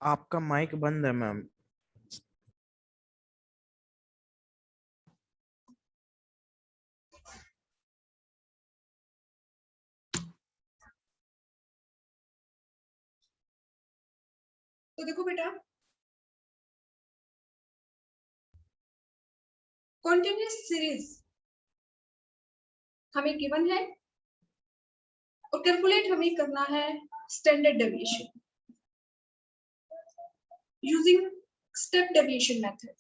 आपका माइक बंद है मैम। तो देखो बेटा, कॉन्टिन्यूअस सीरीज हमें गिवन है और कैलकुलेट हमें करना है standard deviation using step deviation method.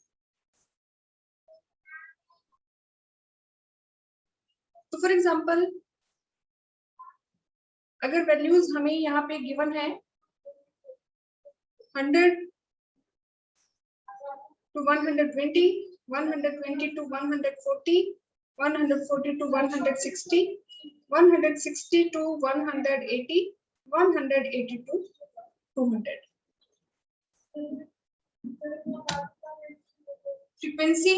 तो फॉर एग्जांपल, अगर वैल्यूज हमें यहाँ पे गिवन है 100 to 120, 120 to 140, 140 to 160, 160 to 180, 180 to 200। Frequency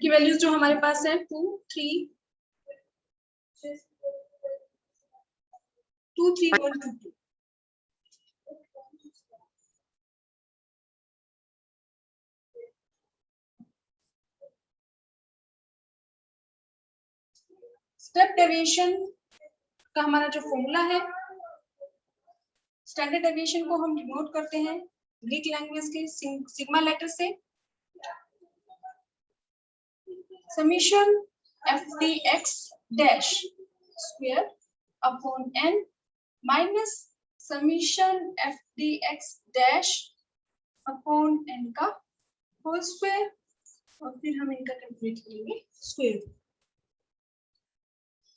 की वैल्यूज जो हमारे पास है 2, 3, 2, 3, 1, 2, 2। स्टेप डेविएशन का हमारा जो फॉर्मूला है, स्टैंडर्ड डेविएशन को हम डिनोट करते हैं ग्रीक लैंग्वेज के सिग्मा लेटर से। Summation F D X dash square upon N minus summation F D X dash upon N का होल स्क्वायर, और फिर हम इनका कैलकुलेट करेंगे स्क्वायर।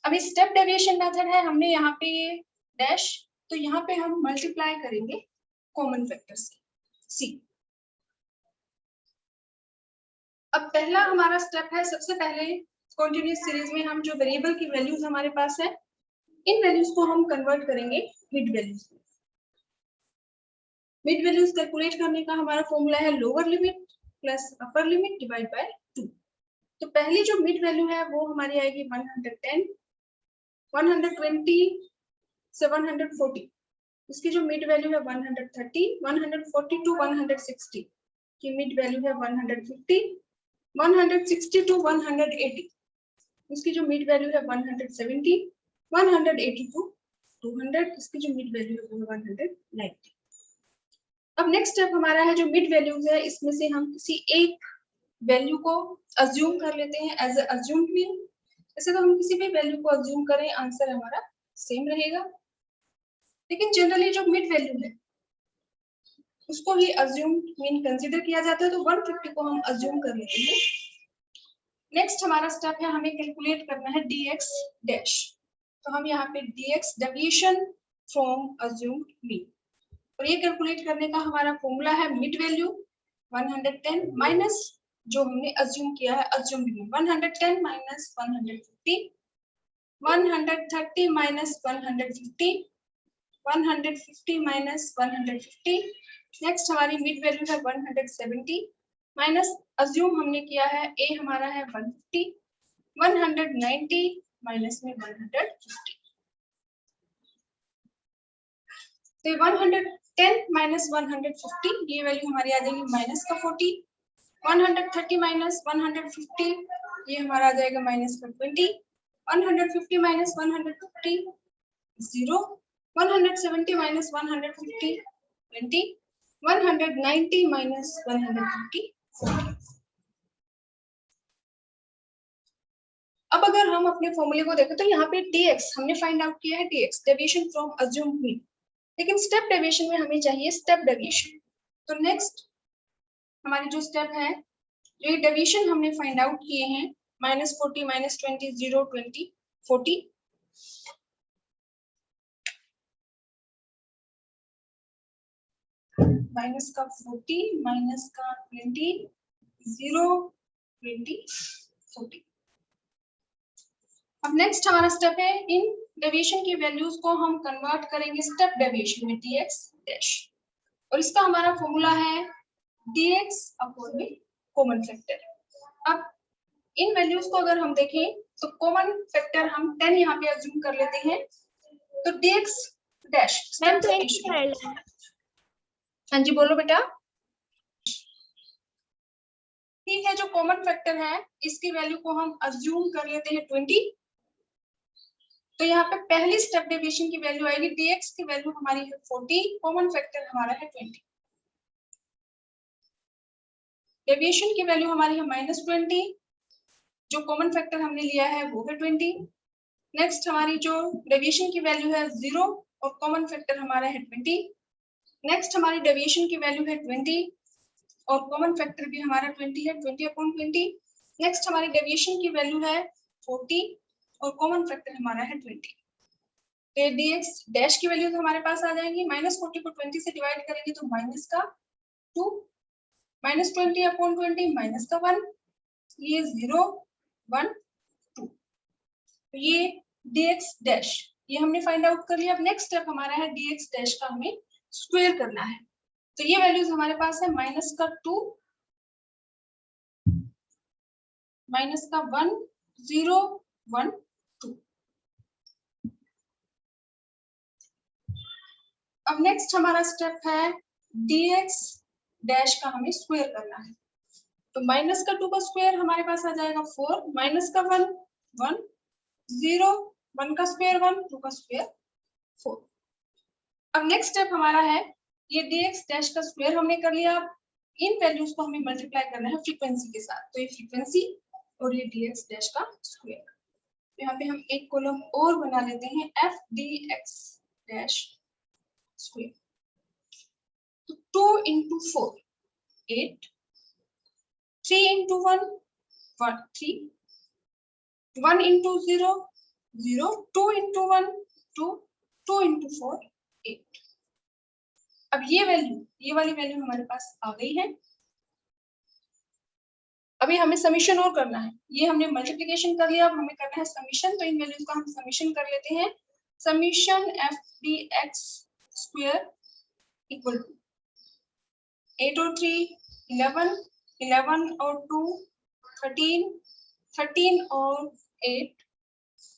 अभी स्टेप डेविएशन मेथड है, हमने यहाँ पे ये डैश, तो यहाँ पे हम मल्टीप्लाई करेंगे कॉमन फैक्टर से सी। अब पहला हमारा स्टेप है, सबसे पहले कॉन्टिन्यूअस सीरीज में हम जो वेरिएबल की वैल्यूज हमारे पास है, इन वैल्यूज को हम कन्वर्ट करेंगे मिड वैल्यूज में। मिड वैल्यूज कैलकुलेट करने का हमारा फॉर्मूला है lower limit plus upper limit divide by 2। तो पहली जो मिड वैल्यू है वो हमारी आएगी 110, 120 से 140। इसकी जो मिड वैल्यू है 130, 140 टू 160 की मिड वैल्यू है 150, 160 टू 180 इसकी जो मिड वैल्यू है 170, 180 टू 200 इसकी जो मिड वैल्यू है वो 190। अब नेक्स्ट स्टेप हमारा है जो मिड वैल्यूज है, इसमें से हम किसी एक वैल्यू को अज्यूम कर लेते हैं एज अज्यूम्ड मीन। ऐसे तो हम किसी भी वैल्यू को अज्यूम करें, आंसर हमारा सेम रहेगा, लेकिन जनरली जो मिड वैल्यू है उसको ही अज्यूम्ड मीन कंसीडर किया जाता है, तो 150 को हम अज्यूम कर लेते हैं। नेक्स्ट हमारा स्टेप है, हमें कैलकुलेट करना है dx डैश। तो हम यहाँ पे dx deviation from assumed mean, और ये कैलकुलेट करने का हमारा फॉर्मूला है मिड वैल्यू 110 माइनस जो हमने अज्यूम किया है assumed mean 110 minus 150, 130 minus 150, 150 minus 150। Next हमारी मिड वैल्यू है 170 माइनस अज्यूम हमने किया है ए हमारा है 150, 190 माइनस में 150। तो 110 माइनस 150 ये वैल्यू हमारी आ जाएगी माइनस का 40, 130 माइनस 150 ये हमारा आ जाएगा माइनस का 20, 150 माइनस 150 0, 170 माइनस 150 20, 190 माइनस 150 40। अब अगर हम अपने फॉर्मूले को देखें तो यहाँ पे dx हमने फाइंड आउट किया है, dx deviation from assumed mean, लेकिन स्टेप डेविएशन में हमें चाहिए स्टेप डेविएशन। तो नेक्स्ट हमारी जो स्टेप है, जो ये डेविएशन हमने फाइंड आउट किए हैं -40 -20 0 20 40, माइनस का 40 माइनस का 20 0 20 40। अब नेक्स्ट हमारा स्टेप है, इन डेविएशन की वैल्यूज को हम कन्वर्ट करेंगे स्टेप डेविएशन में dx डैश, और इसका हमारा फॉर्मूला है dx अपॉन में कॉमन फैक्टर। अब इन वैल्यूज को अगर हम देखें तो कॉमन फैक्टर हम 10 यहाँ पे अज्यूम कर लेते हैं, तो dx डैश मैम स्टेप तो एक डेविएशन। ही है। हाँ जी बोलो बेटा। ठीक है, जो कॉमन फैक्टर है इसकी वैल्यू को हम अज्यूम कर लेते हैं 20। तो यहाँ पे पहली स्टेप डेविएशन की वैल्यू आएगी, dx की वैल्यू हमारी है 40, कॉमन फैक्टर हमारा है 20। डेविएशन की वैल्यू हमारी है -20, जो कॉमन फैक्टर हमने लिया है वो है 20। नेक्स्ट हमारी जो डेविएशन की वैल्यू है 0 और कॉमन फैक्टर हमारा है 20। नेक्स्ट हमारी डेविएशन की वैल्यू है 20 और कॉमन फैक्टर भी हमारा 20 है, 20/20। नेक्स्ट हमारी डेविएशन की वैल्यू है 40 और कॉमन फैक्टर हमारा है 20। तो dx डैश की वैल्यू हमारे पास आ जाएंगी, -40 को 20 से डिवाइड करेंगे तो -2, -20/20 -1, ये 0 1 2। तो ये dx डैश ये हमने फाइंड आउट कर लिया। अब नेक्स्ट स्टेप हमारा है dx डैश का हमें स्क्वायर करना है। तो ये वैल्यूज हमारे पास है -2, -1 0 1 2। अब नेक्स्ट हमारा स्टेप है dx डैश का हमें स्क्वायर करना है। तो -2 का स्क्वायर हमारे पास आ जाएगा 4, -1 1 0 1 का स्क्वायर 1 2 का स्क्वायर 4। अब नेक्स्ट स्टेप हमारा है ये dx डैश का स्क्वायर हमने कर लिया। अब इन वैल्यूज को हमें मल्टीप्लाई करना है फ्रीक्वेंसी के साथ। तो ये फ्रीक्वेंसी और ये dx डैश का स्क्वायर। तो यहाँ पे हम एक कॉलम और बना लेते हैं, f dx डैश स्क्वायर। तो 2 into 4 8, 3 into 1 1 3, 1 into 0 0, 2 into 1 2, 2 into 4 8। अब ये वाली वैल्यू हमारे पास आ गई है। अभी हमें समीशन और करना है। ये हमने मल्टीप्लिकेशन कर लिया, अब हमें करना है समीशन। तो इन वैल्यूज का हम समीशन कर लेते हैं। Summation f dx square equal to 8 और 3 11, 11 और 2 13, 13 और 8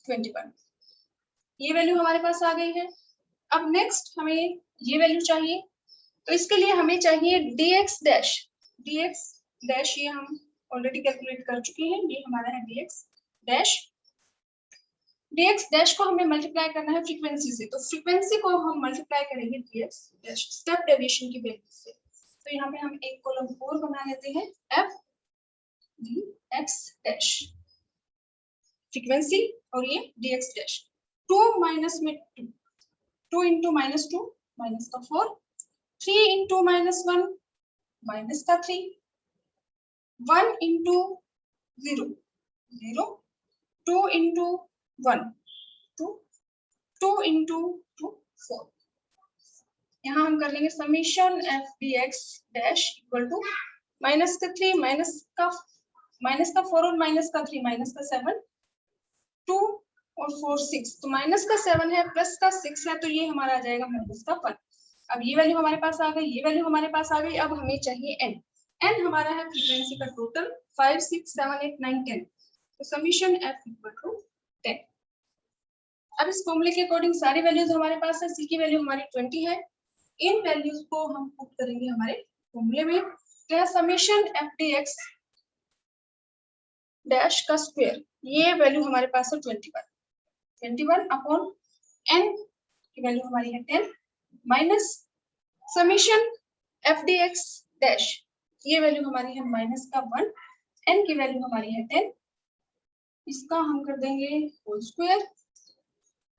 21। ये वैल्यू हमारे पास आ गई है। अब नेक्स्ट हमें ये वैल्यू चाहिए। तो इसके लिए हमें चाहिए dx डैश ये हम ऑलरेडी कैलकुलेट कर चुके हैं। ये हमारा है dx डैश को हमें मल्टीप्लाई करना है फ्रीक्वेंसी से। तो फ्रीक्वेंसी को हम मल्टीप्लाई करेंगे dx डैश स्टेप डेविएशन की वैल्यू से। तो यहाँ पे हम एक कॉलम और बना लेते हैं, f dx डैश फ्रीक्वेंसी और ये dx डैश। 2 माइनस में 2, 2 into -2 माइनस का 4, 3 into -1 माइनस का 3, 1 into 0 0, 2 into 1 2, 2 into 2 4। यहाँ हम कर लेंगे summation f dx dash equal to minus का 3 माइनस का 4 और माइनस का 3 माइनस का 7, 2 और 4 6। तो माइनस का 7 है प्लस का 6 है, तो ये हमारा आ जाएगा माइनस का 1। अब ये वैल्यू हमारे पास आ गई, ये वैल्यू हमारे पास आ गई। अब हमें चाहिए n। n हमारा है फ्रीक्वेंसी का टोटल 5 6 7 8 9 10। तो समीशन f इक्वल टू 10। अब इस फॉर्मूले के अकॉर्डिंग सारी वैल्यूज हमारे पास है। c की वैल्यू हमारी 20 है। इन वैल्यूज को हम पुट करेंगे हमारे फॉर्मूले में। तो समीशन f dx डैश का स्क्वायर, ये वैल्यू हमारे पास है 21 अपॉन n की वैल्यू हमारी है 10 minus summation f dx dash, ये वैल्यू हमारी है माइनस का 1, n की वैल्यू हमारी है 10। इसका हम कर देंगे होल स्क्वायर,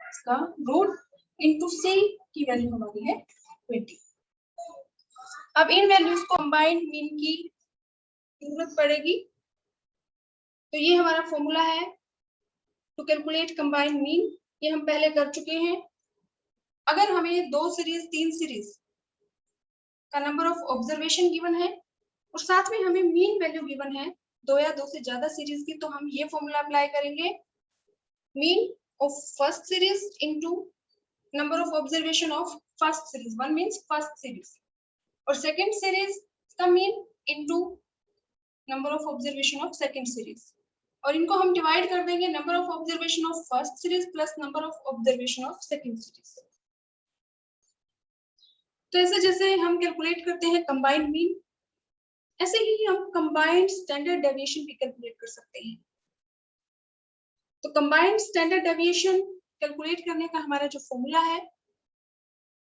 इसका रूट इनटू c की वैल्यू हमारी है 20। अब इन वैल्यूज को कंबाइंड मीन की जरूरत पड़ेगी। तो ये हमारा फॉर्मूला है टू कैलकुलेट कंबाइंड मीन, ये हम पहले कर चुके हैं। अगर हमें 2 सीरीज 3 सीरीज का नंबर ऑफ ऑब्जर्वेशन गिवन है और साथ में हमें मीन वैल्यू गिवन है 2 या 2 से ज्यादा सीरीज की, तो हम ये फॉर्मूला अप्लाई करेंगे, mean of first series into number of observation of first series, 1 means first series, और सेकंड सीरीज का mean into number of observation of second series, और इनको हम डिवाइड कर देंगे number of observation of first series plus number of observation of second series. तो ऐसे जैसे हम कैलकुलेट करते हैं कंबाइंड मीन, ऐसे ही हम कंबाइंड स्टैंडर्ड डेविएशन भी कैलकुलेट कर सकते हैं। तो कंबाइंड स्टैंडर्ड डेविएशन कैलकुलेट करने का हमारा जो फॉर्मूला है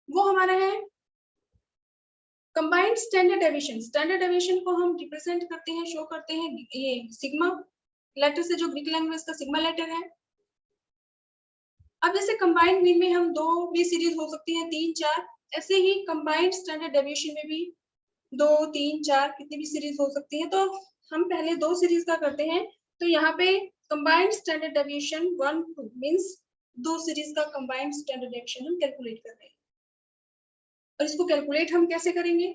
वो हमारा है combined standard deviation. Standard deviation को हम रिप्रेजेंट करते हैं, शो करते हैं ये सिग्मा लेटर से, जो ग्रीक लैंग्वेज का सिग्मा लेटर है। अब जैसे कंबाइंड मीन में हम 2 भी सीरीज हो सकती है, 3, 4, ऐसे ही कंबाइंड स्टैंडर्ड डेविएशन में भी 2, 3, 4 कितनी भी सीरीज हो सकती है। तो हम पहले 2 सीरीज का करते हैं। तो यहाँ पे combined standard deviation 1, 2 means 2 series का कंबाइंड स्टैंडर्ड डेविएशन हम कैलकुलेट कर रहे हैं। और इसको कैलकुलेट हम कैसे करेंगे?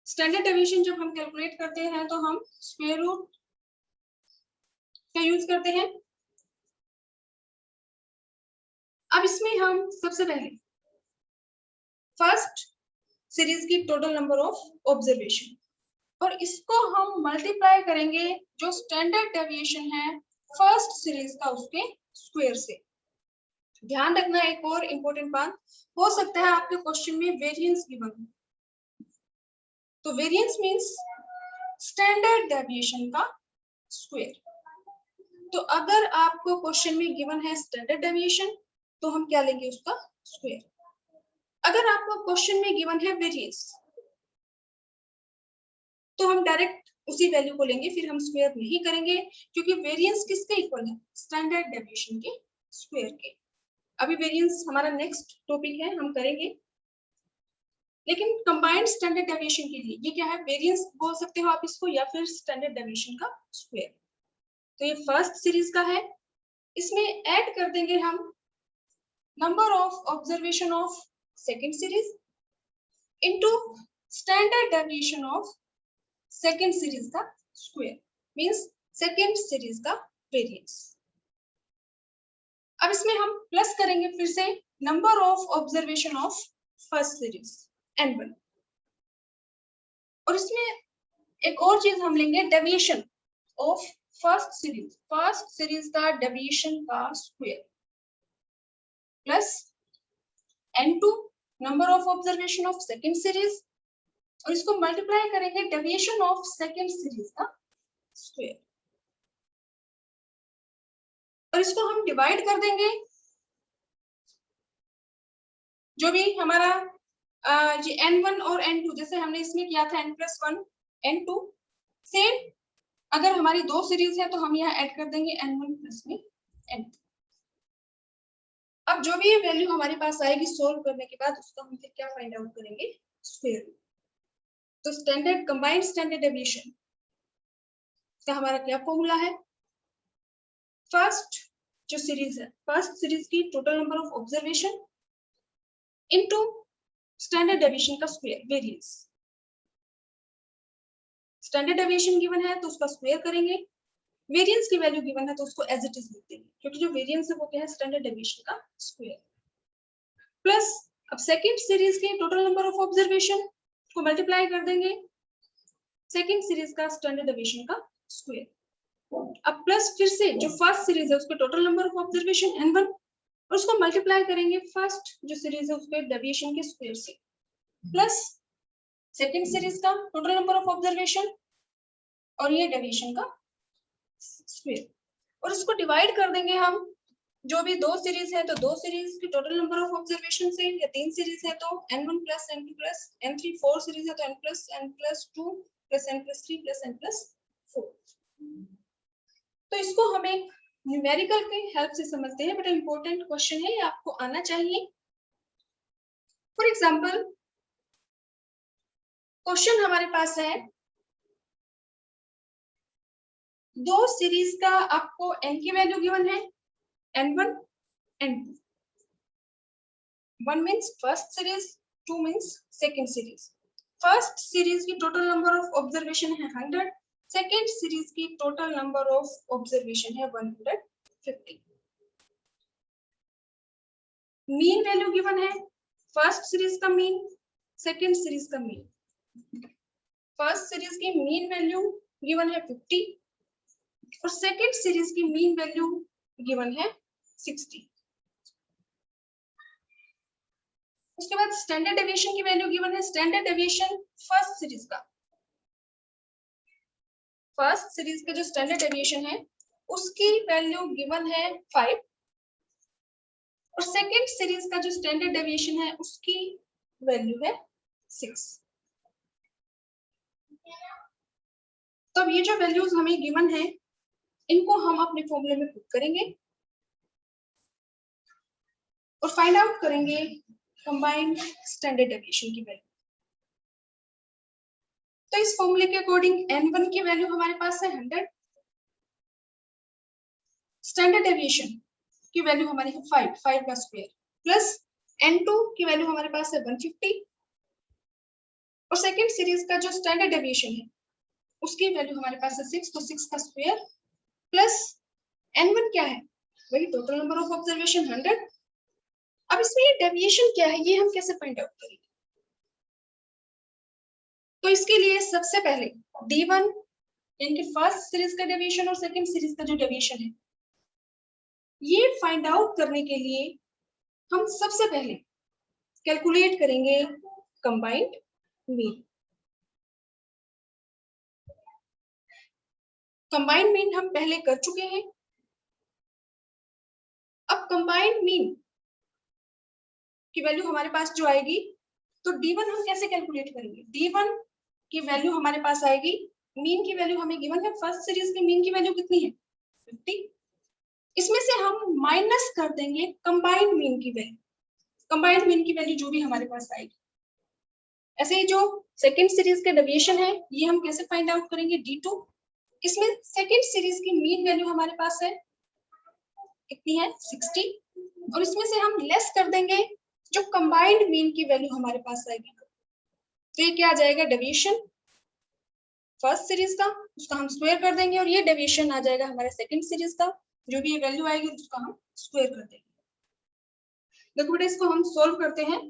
स्टैंडर्ड डेविएशन जब हम कैलकुलेट करते हैं तो हम स्क्वायर रूट का यूज करते हैं। अब इसमें हम सबसे पहले फर्स्ट सीरीज की टोटल नंबर ऑफ ऑब्जर्वेशन, और इसको हम मल्टीप्लाई करेंगे जो स्टैंडर्ड डेविएशन है फर्स्ट सीरीज का उसके स्क्वायर से। ध्यान रखना एक और इम्पोर्टेंट बात, हो सकता है आपके क्वेश्चन में वेरिएंस गिवन हो, तो वेरिएंस मींस स्टैंडर्ड डेविएशन का स्क्वायर। तो अगर आपको क्वेश्चन में गिवन है स्टैंडर्ड डेविएशन तो हम क्या लेंगे? उसका स्क्वायर। अगर आपको क्वेश्चन में गिवन है वेरिएंस तो हम डायरेक्ट उसी वैल्यू को लेंगे, फिर हम स्क्वायर नहीं करेंगे, क्योंकि वेरिएंस किसके इक्वल है? स्टैंडर्ड डेविएशन के स्क्वायर के। अभी वेरिएंस हमारा नेक्स्ट टॉपिक है, हम करेंगे। लेकिन कंबाइंड स्टैंडर्ड डेविएशन के लिए ये क्या है? वेरिएंस बोल सकते हो आप इसको, या फिर स्टैंडर्ड डेविएशन का स्क्वायर। तो ये फर्स्ट सीरीज का है, इसमें ऐड कर देंगे हम number of observation of second series into standard deviation of second series का स्क्वायर, मींस सेकंड सीरीज का वेरिएंस। अब इसमें हम प्लस करेंगे फिर से number of observation of first series n1, और इसमें एक और चीज हम लेंगे डेविएशन ऑफ फर्स्ट सीरीज का डेविएशन का square plus n2 number of observation of second series, और इसको मल्टीप्लाई करेंगे डेविएशन ऑफ सेकंड सीरीज का स्क्वायर, और इसको हम डिवाइड कर देंगे जो भी हमारा ये n1 और n2 जैसे हमने इसमें किया था n+1 n2, सेम अगर हमारी 2 सीरीज है तो हम यहाँ ऐड कर देंगे n1 प्लस में n2। अब जो भी वैल्यू हमारे पास आएगी सोल्व करने के बाद उसका हम फिर क्या फाइंड आउट करेंगे? स्क्वायर। तो स्टैंडर्ड कंबाइंड स्टैंडर्ड डेविएशन का हमारा क्या फॉर्मूला है? फर्स्ट जो सीरीज है, फर्स्ट सीरीज की total number of observation into standard deviation का square variance. Standard deviation given है तो उसका स्क्वायर करेंगे, वेरिएंस की वैल्यू गिवन है तो उसको एज इट इज लिख देंगे, क्योंकि जो वेरिएंस है वो क्या है? स्टैंडर्ड डेविएशन का स्क्वायर। प्लस अब सेकंड सीरीज के टोटल नंबर ऑफ ऑब्जर्वेशन को मल्टीप्लाई कर देंगे सेकंड सीरीज का स्टैंडर्ड डेविएशन का स्क्वायर। अब प्लस फिर से जो फर्स्ट सीरीज है उसके total number of observation n1, और उसको मल्टीप्लाई करेंगे फर्स्ट जो सीरीज है उसके डेविएशन के स्क्वायर से, प्लस सेकंड सीरीज का टोटल नंबर ऑफ ऑब्जर्वेशन और ये डेविएशन का स्क्वायर, और इसको डिवाइड कर देंगे हम जो भी 2 सीरीज है तो 2 सीरीज की टोटल नंबर ऑफ ऑब्जर्वेशन से, या 3 सीरीज है तो n1 plus n2 plus n3, 4 series है तो n plus n+2 plus n+3 plus n+4। तो इसको हम एक न्यूमेरिकल की हेल्प से समझते हैं, बट इंपॉर्टेंट क्वेश्चन है, ये आपको आना चाहिए। फॉर एग्जांपल क्वेश्चन हमारे पास है 2 सीरीज का, आपको n की वैल्यू गिवन है n1 n2, 1 means first series, 2 means second series. First series की टोटल नंबर ऑफ ऑब्जर्वेशन है 100, सेकंड सीरीज की टोटल नंबर ऑफ ऑब्जर्वेशन है 150। मीन वैल्यू गिवन है फर्स्ट सीरीज का मीन, सेकंड सीरीज का mean. First series की mean value given है 50 और सेकंड सीरीज की मीन वैल्यू गिवन है 60। उसके बाद स्टैंडर्ड डेविएशन की वैल्यू गिवन है, स्टैंडर्ड डेविएशन फर्स्ट सीरीज का, फर्स्ट सीरीज का जो स्टैंडर्ड डेविएशन है उसकी वैल्यू गिवन है 5 और सेकेंड सीरीज का जो स्टैंडर्ड डेविएशन है उसकी वैल्यू है 6। तो अब ये जो वैल्यूज हमें गिवन है इनको हम अपने फॉर्मूले में पुट करेंगे और फाइंड आउट करेंगे कंबाइंड स्टैंडर्ड डेविएशन की वैल्यू। तो इस फॉर्मूले के अकॉर्डिंग n1 की वैल्यू हमारे पास है 100, स्टैंडर्ड डेविएशन की वैल्यू हमारी है 5 का स्क्वायर प्लस n2 की वैल्यू हमारे पास है 150 और सेकेंड सीरीज का जो स्टैंडर्ड डेविएशन है उसकी वैल्यू हमारे पास है 6, तो 6 का स्क्वायर प्लस n1 क्या है, वही टोटल नंबर ऑफ ऑब्जर्वेशन 100। अब इसमें ये डेविएशन क्या है ये हम कैसे फाइंड आउट करेंगे? तो इसके लिए सबसे पहले d1 यानी कि फर्स्ट सीरीज का डेविएशन और सेकंड सीरीज का जो डेविएशन है ये फाइंड आउट करने के लिए हम सबसे पहले कैलकुलेट करेंगे कंबाइंड मीन। कंबाइंड मीन हम पहले कर चुके हैं। अब कंबाइंड मीन की वैल्यू हमारे पास जो आएगी तो d1 हम कैसे कैलकुलेट करेंगे? d1 की वैल्यू हमारे पास आएगी, मीन की वैल्यू हमें गिवन है, फर्स्ट सीरीज की मीन की वैल्यू कितनी है 50, इसमें से हम माइनस कर देंगे कंबाइंड मीन की वैल्यू, कंबाइंड मीन की वैल्यू जो भी हमारे पास आएगी। ऐसे ही जो सेकंड सीरीज के डेविएशन है ये हम कैसे फाइंड आउट करेंगे d2, इसमें सेकंड सीरीज की मीन वैल्यू हमारे पास है कितनी है 60 और इसमें से हम लेस कर देंगे जो कंबाइंड मीन की वैल्यू हमारे पास आएगी। तो ये क्या आ जाएगा डेविएशन फर्स्ट सीरीज का, उसका हम स्क्वायर कर देंगे और ये डेविएशन आ जाएगा हमारे सेकंड सीरीज का, जो भी ये वैल्यू आएगी उसका हम स्क्वायर कर देंगे। देखो बेटा इसको हम सोल्व करते हैं,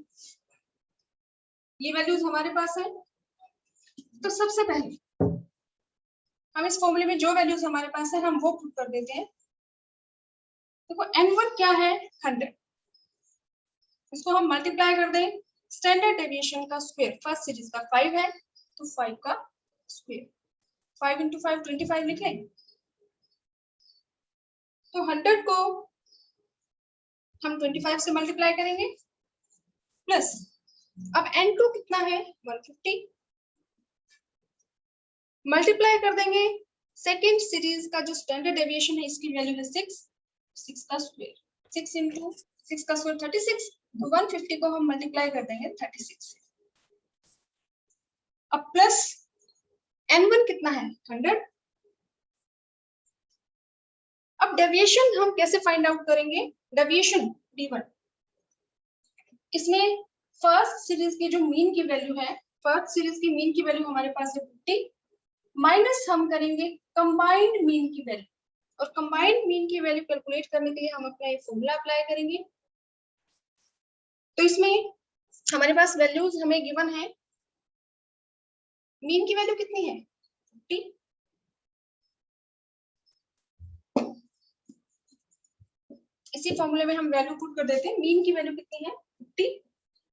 ये वैल्यूज हमारे पास है। तो सबसे पहले हम इस फॉर्मूले में जो वैल्यूज हमारे पास है हम वो पुट कर देते हैं। देखो n1 क्या है 100, इसको हम मल्टीप्लाई कर दें स्टैंडर्ड डेविएशन का स्क्वायर, फर्स्ट सीरीज का 5 है तो 5 का स्क्वायर, 5 into 5 25 लिख लें। तो 100 को हम 25 से मल्टीप्लाई करेंगे प्लस अब n2 कितना है 150, मल्टीप्लाई कर देंगे सेकेंड सीरीज का जो स्टैंडर्ड डेविएशन है इसकी वैल्यू है 6 का स्क्वायर, 6 into 6 का स्क्वायर 36, तो 150 को हम मल्टीप्लाई कर देंगे 36 से। अब प्लस n1 कितना है 100। अब डेविएशन हम कैसे फाइंड आउट करेंगे? डेविएशन d1, इसमें फर्स्ट सीरीज की जो मीन की वैल्यू है, फर्स्ट सीरीज की मीन की वैल्यू हमारे पास है 50 माइनस हम करेंगे कंबाइंड मीन की वैल्यू, और कंबाइंड मीन की वैल्यू कैलकुलेट करने के लिए हम अपना ये फॉर्मूला अप्लाई करेंगे। तो इसमें हमारे पास वैल्यूज हमें गिवन है, मीन की वैल्यू कितनी है 50, इसी फॉर्मूले में हम वैल्यू पुट कर देते हैं, मीन की वैल्यू कितनी है 50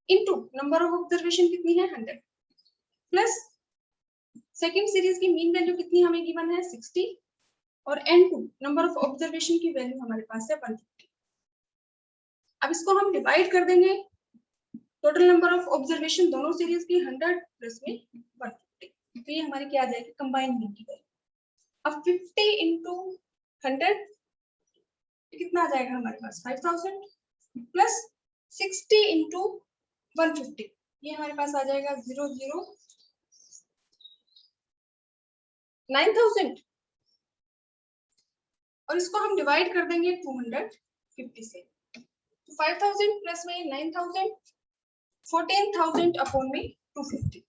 इनटू नंबर ऑफ ऑब्जर्वेशन कितनी है 100 प्लस सेकंड सीरीज की मीन वैल्यू कितनी हमें गिवन है 60 और n2 नंबर ऑफ ऑब्जर्वेशन की वैल्यू हमारे पास है 150। अब इसको हम डिवाइड कर देंगे टोटल नंबर ऑफ ऑब्जर्वेशन दोनों सीरीज की 100 प्लस में 150, तो ये हमारी क्या आ जाएगी कंबाइंड मीन की वैल्यू। अब 50 into 100 कितना आ जाएगा हमारे पास 5000 प्लस 60 into 150, ये हमारे पास आ जाएगा 9000 और इसको हम डिवाइड कर देंगे 250 से, तो 5000 प्लस में 9000 14,000 अपॉन में 250।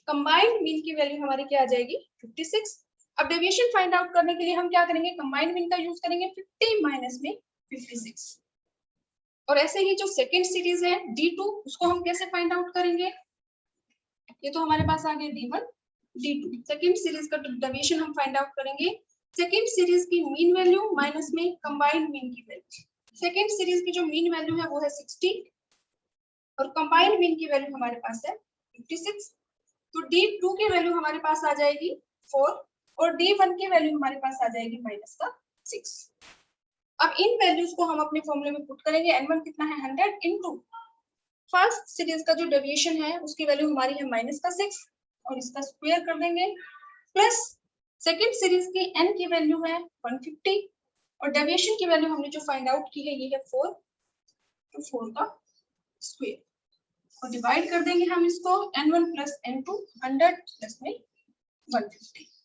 कंबाइंड मीन की वैल्यू हमारी क्या आ जाएगी 56। अब डेविएशन फाइंड आउट करने के लिए हम क्या करेंगे, कंबाइंड मीन का यूज करेंगे 50 माइनस में 56। और ऐसे ही जो सेकेंड सीरीज है D2, उसको हम कैसे फाइंड आउट करेंगे? ये तो हमारे पास आ गया D1 D2। सेकेंड सीरीज का डेविएशन हम फाइंड आउट करेंगे सेकेंड सीरीज की मीन वैल्यू माइनस में कंबाइंड मीन की वैल्यू। सेकेंड सीरीज की जो मीन वैल्यू है वो है 60 और कंबाइंड मीन की वैल्यू हमारे पास है 56। तो D2 की वैल्यू हमारे पास आ जाएगी 4 और D1 की वैल्यू हमारे पास आ जाएगी माइनस का 6। अब इन वैल्यूज को हम अपने फॉर्मूले में पुट करेंगे। N1 कितना है 100 इनटू फर्स्ट सीरीज का जो डेविएशन है उसकी वैल्यू हमारी है माइनस का 6 और इसका स्क्वायर कर देंगे प्लस सेकेंड सीरीज की n की वैल्यू है 150 और डेविएशन की वैल्यू हमने जो फाइंड आउट की है ये है 4 तो 4 का स्क्वायर और डिवाइड कर देंगे हम इसको N1 प्लस N2 100 प्लस में 150।